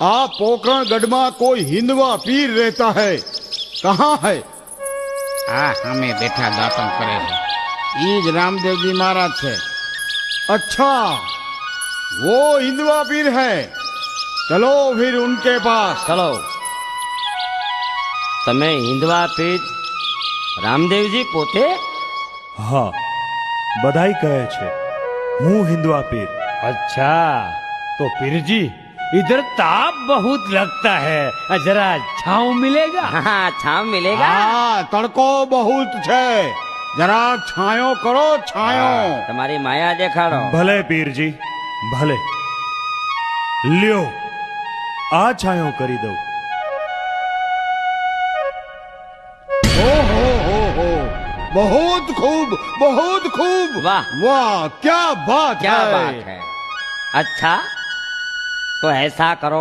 आ पोकरणगढ़ में कोई हिंदवा पीर रहता है, कहाँ है? हाँ हमें बैठा दातन करे है, ईज रामदेव जी महाराज है। अच्छा, वो हिंदवा पीर है। चलो फिर उनके पास। चलो। तमे हिंदवा पीर रामदेवजी पोते? हाँ, बधाई कहे छे, हूँ हिंदवा पीर। अच्छा, तो पीर जी इधर ताप बहुत लगता है, जरा छाँव मिलेगा? हाँ छाँव मिलेगा। हाँ, तड़को बहुत छे, जरा छायो करो छायो। तुम्हारी माया देखाड़ो। भले पीर जी भले, ल्यो आ छायो करी दो। हो, बहुत खूब, बहुत खूब। वाह वाह, क्या बात क्या है। बात है। अच्छा तो ऐसा करो,